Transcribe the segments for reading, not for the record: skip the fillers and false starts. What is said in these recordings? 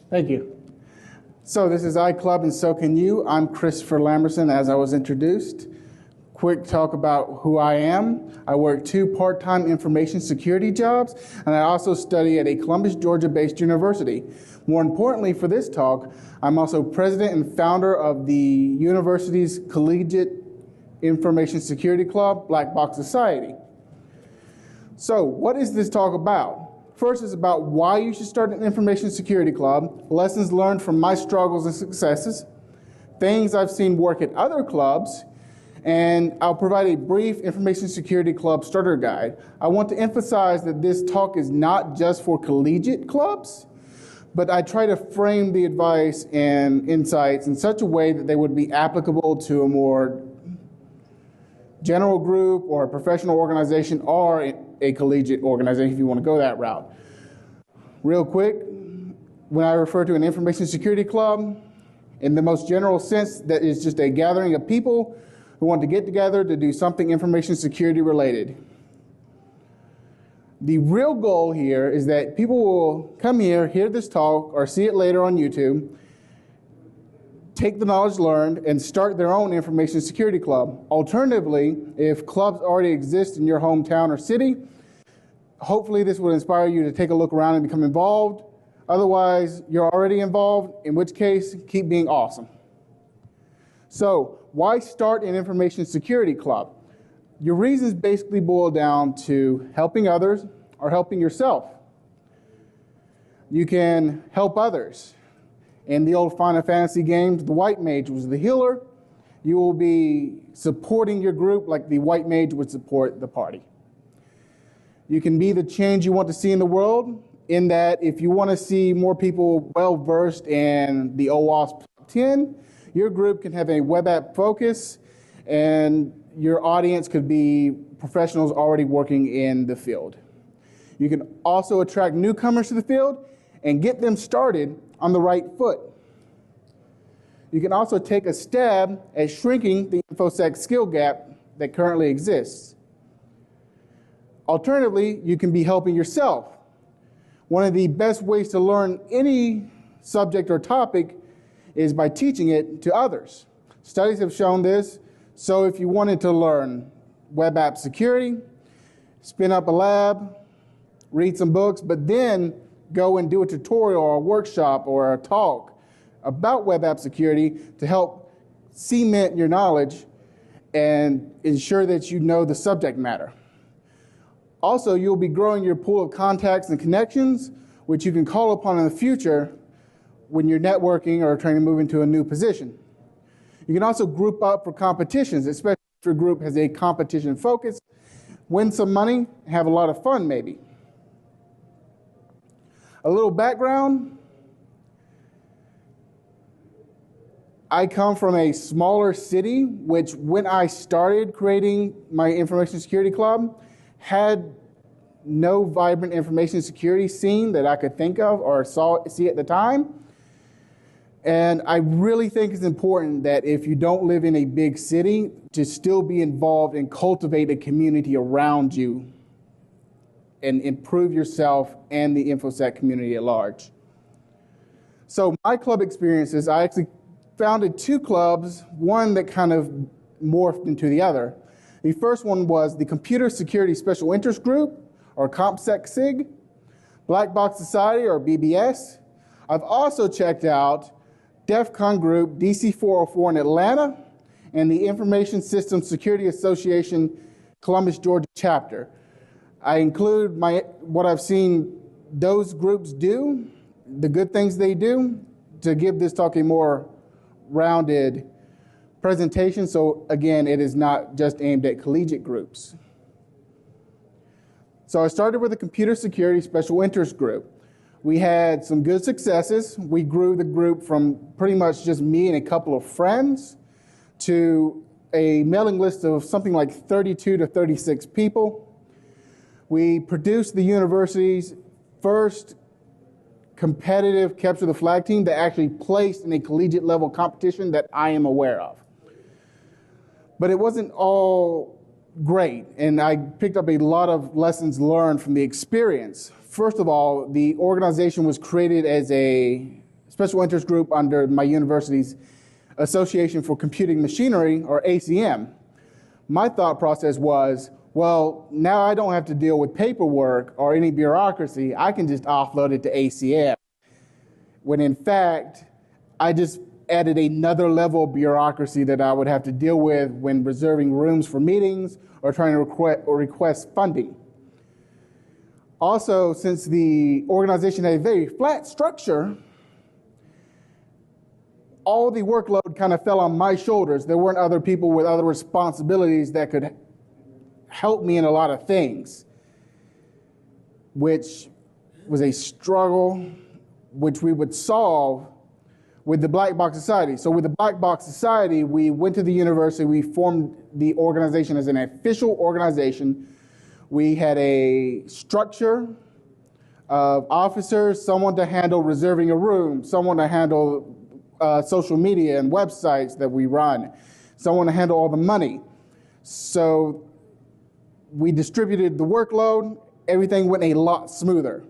Thank you. So this is iClub and so can you. I'm Christopher Lamberson, as I was introduced. Quick talk about who I am. I work 2 part-time information security jobs, and I also study at a Columbus, Georgia-based university. More importantly for this talk, I'm also president and founder of the university's collegiate information security club, Black Box Society. So what is this talk about? First is about why you should start an information security club, lessons learned from my struggles and successes, things I've seen work at other clubs, and I'll provide a brief information security club starter guide. I want to emphasize that this talk is not just for collegiate clubs, but I try to frame the advice and insights in such a way that they would be applicable to a more general group or a professional organization or a collegiate organization if you want to go that route. Real quick, when I refer to an information security club, in the most general sense, that is just a gathering of people who want to get together to do something information security related. The real goal here is that people will come here, hear this talk, or see it later on YouTube, take the knowledge learned, and start their own information security club. Alternatively, if clubs already exist in your hometown or city, hopefully this will inspire you to take a look around and become involved. Otherwise, you're already involved, in which case, keep being awesome. So, why start an information security club? Your reasons basically boil down to helping others or helping yourself. You can help others. In the old Final Fantasy games, the white mage was the healer. You will be supporting your group like the white mage would support the party. You can be the change you want to see in the world, in that if you want to see more people well-versed in the OWASP 10, your group can have a web app focus, and your audience could be professionals already working in the field. You can also attract newcomers to the field and get them started on the right foot. You can also take a stab at shrinking the InfoSec skill gap that currently exists. Alternatively, you can be helping yourself. One of the best ways to learn any subject or topic is by teaching it to others. Studies have shown this, so if you wanted to learn web app security, spin up a lab, read some books, but then go and do a tutorial or a workshop or a talk about web app security to help cement your knowledge and ensure that you know the subject matter. Also, you'll be growing your pool of contacts and connections, which you can call upon in the future when you're networking or trying to move into a new position. You can also group up for competitions, especially if your group has a competition focus, win some money, have a lot of fun maybe. A little background. I come from a smaller city, which when I started creating my information security club, had no vibrant information security scene that I could think of or see at the time. And I really think it's important that if you don't live in a big city, to still be involved and cultivate a community around you and improve yourself and the InfoSec community at large. So my club experiences, I actually founded 2 clubs, one that kind of morphed into the other. The first one was the Computer Security Special Interest Group, or CompSecSig, Black Box Society, or BBS. I've also checked out DEF CON Group DC 404 in Atlanta, and the Information Systems Security Association Columbus, Georgia chapter. I include what I've seen those groups do, the good things they do, to give this talk a more rounded presentation. So again, it is not just aimed at collegiate groups. So I started with a Computer Security Special Interest Group. We had some good successes. We grew the group from pretty much just me and a couple of friends to a mailing list of something like 32 to 36 people. We produced the university's first competitive capture the flag team that actually placed in a collegiate level competition that I am aware of. But it wasn't all great, and I picked up a lot of lessons learned from the experience. First of all, the organization was created as a special interest group under my university's Association for Computing Machinery, or ACM. My thought process was, well, now I don't have to deal with paperwork or any bureaucracy. I can just offload it to ACM. When in fact, I just added another level of bureaucracy that I would have to deal with when reserving rooms for meetings or trying to request funding. Also, since the organization had a very flat structure, all the workload kind of fell on my shoulders. There weren't other people with other responsibilities that could help me in a lot of things, which was a struggle which we would solve with the Black Box Society. So with the Black Box Society, we went to the university, we formed the organization as an official organization. We had a structure of officers, someone to handle reserving a room, someone to handle social media and websites that we run, someone to handle all the money. So we distributed the workload, everything went a lot smoother.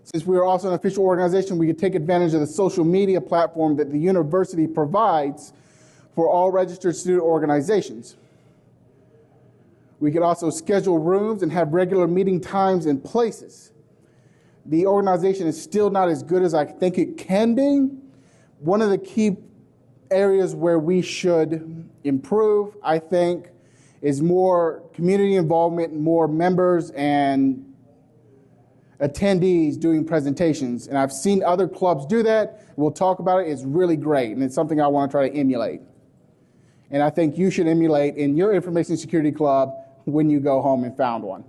Since we were also an official organization, we could take advantage of the social media platform that the university provides for all registered student organizations. We could also schedule rooms and have regular meeting times and places. The organization is still not as good as I think it can be. One of the key areas where we should improve, I think, is more community involvement, more members and attendees doing presentations. And I've seen other clubs do that. We'll talk about it. It's really great, and it's something I want to try to emulate. And I think you should emulate in your information security club when you go home and found one.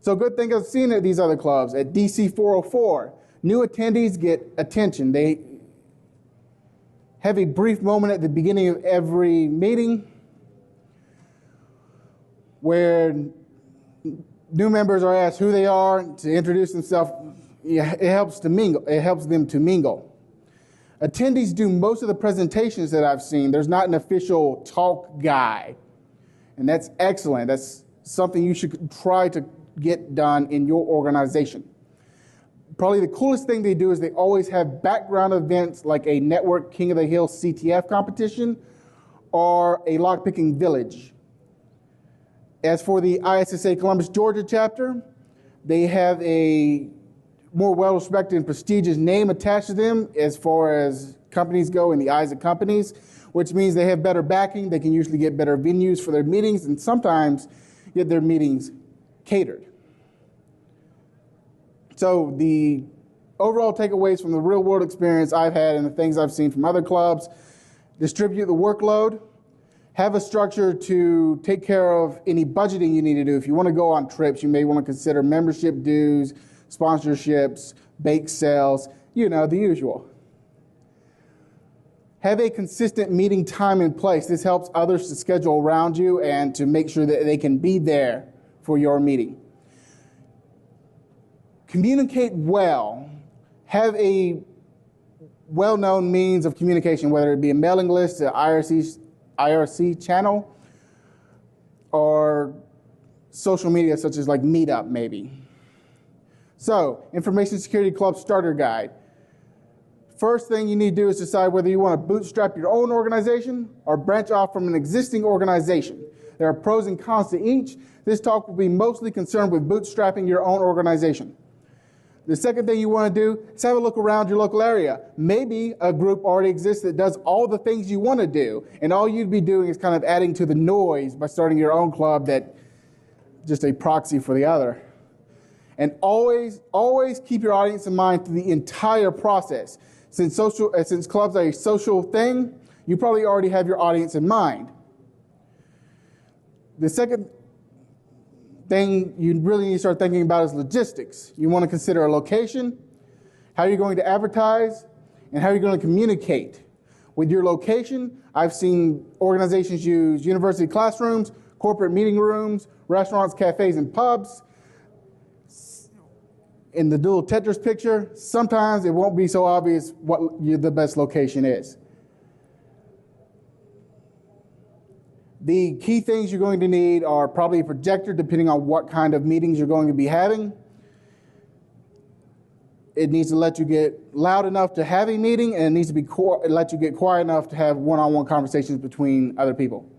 So good thing I've seen at these other clubs. At DC 404, new attendees get attention. They have a brief moment at the beginning of every meeting where new members are asked who they are to introduce themselves. It helps to mingle. It helps them to mingle. Attendees do most of the presentations that I've seen. There's not an official talk guy, and that's excellent. That's something you should try to get done in your organization. Probably the coolest thing they do is they always have background events like a Network King of the Hill CTF competition or a lockpicking village. As for the ISSA Columbus, Georgia chapter, they have a more well-respected and prestigious name attached to them as far as companies go in the eyes of companies, which means they have better backing. They can usually get better venues for their meetings and sometimes get their meetings catered. So the overall takeaways from the real world experience I've had and the things I've seen from other clubs: distribute the workload, have a structure to take care of any budgeting you need to do. If you want to go on trips, you may want to consider membership dues, sponsorships, bake sales, you know, the usual. Have a consistent meeting time in place. This helps others to schedule around you and to make sure that they can be there for your meeting. Communicate well. Have a well-known means of communication, whether it be a mailing list, an IRC channel, or social media such as like Meetup maybe. So, Information Security Club Starter Guide. First thing you need to do is decide whether you want to bootstrap your own organization or branch off from an existing organization. There are pros and cons to each. This talk will be mostly concerned with bootstrapping your own organization. The second thing you want to do is have a look around your local area. Maybe a group already exists that does all the things you want to do, and all you'd be doing is kind of adding to the noise by starting your own club that just a proxy for the other. And always keep your audience in mind through the entire process. Since clubs are a social thing, you probably already have your audience in mind. The second thing you really need to start thinking about is logistics. You want to consider a location, how you're going to advertise, and how you're going to communicate. With your location, I've seen organizations use university classrooms, corporate meeting rooms, restaurants, cafes, and pubs. In the dual Tetris picture, sometimes it won't be so obvious what the best location is. The key things you're going to need are probably a projector, depending on what kind of meetings you're going to be having. it needs to let you get loud enough to have a meeting, and it needs to be let you get quiet enough to have one-on-one conversations between other people.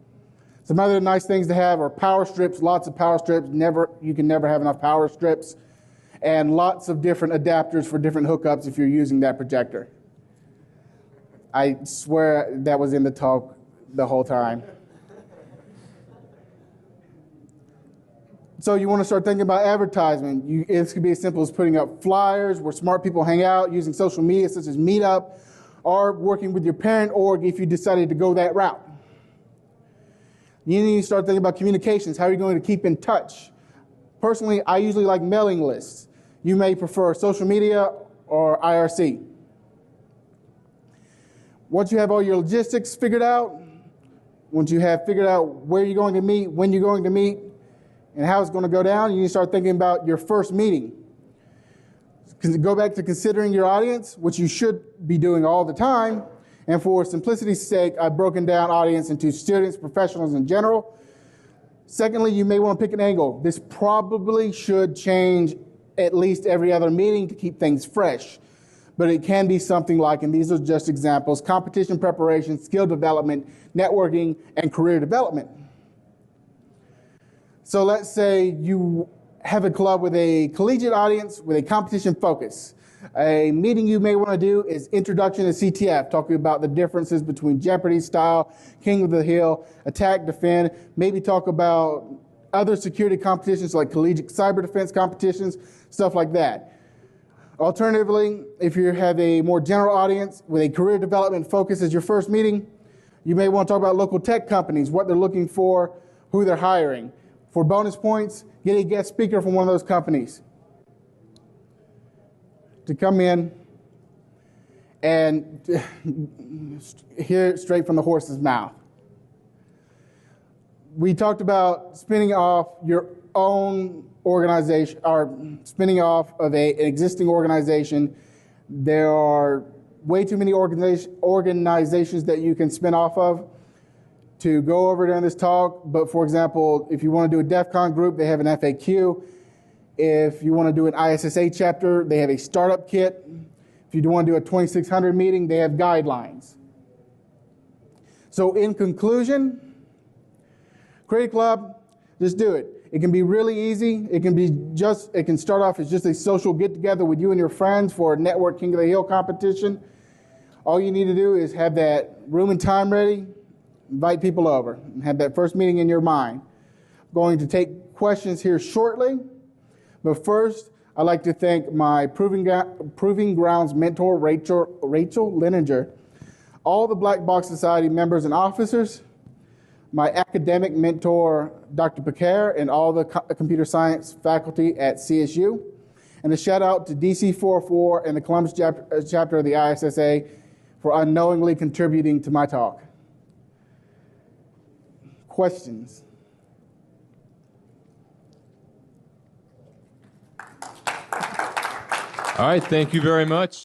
Some other nice things to have are power strips, lots of power strips. You can never have enough power strips, and lots of different adapters for different hookups if you're using that projector. I swear that was in the talk the whole time. So you want to start thinking about advertisement. This could be as simple as putting up flyers where smart people hang out, using social media such as Meetup, or working with your parent org if you decided to go that route. You need to start thinking about communications. How are you going to keep in touch? Personally, I usually like mailing lists. You may prefer social media or IRC. Once you have all your logistics figured out, once you have figured out where you're going to meet, when you're going to meet, and how it's going to go down, you need to start thinking about your first meeting. Go back to considering your audience, which you should be doing all the time. And for simplicity's sake, I've broken down audience into students, professionals in general. Secondly, you may want to pick an angle. This probably should change at least every other meeting to keep things fresh. But it can be something like, and these are just examples, competition preparation, skill development, networking, and career development. So let's say you have a club with a collegiate audience with a competition focus. A meeting you may want to do is Introduction to CTF, talking about the differences between Jeopardy style, King of the Hill, Attack, Defend, maybe talk about other security competitions like collegiate cyber defense competitions, stuff like that. Alternatively, if you have a more general audience with a career development focus as your first meeting, you may want to talk about local tech companies, what they're looking for, who they're hiring. For bonus points, get a guest speaker from one of those companies to come in and hear it straight from the horse's mouth. We talked about spinning off your own organization, or spinning off of an existing organization. There are way too many organizations that you can spin off of to go over during this talk. But for example, if you want to do a DEF CON group, they have an FAQ. If you want to do an ISSA chapter, they have a startup kit. If you want to do a 2600 meeting, they have guidelines. So in conclusion, create a club, just do it. It can be really easy. It can start off as just a social get together with you and your friends for a network King of the Hill competition. All you need to do is have that room and time ready, invite people over, and have that first meeting in your mind. I'm going to take questions here shortly, but first, I'd like to thank my Proving Grounds mentor, Rachel Lininger, all the Black Box Society members and officers, my academic mentor, Dr. Picard, and all the computer science faculty at CSU, and a shout out to DC 404 and the Columbus chapter of the ISSA for unknowingly contributing to my talk. Questions? All right, thank you very much.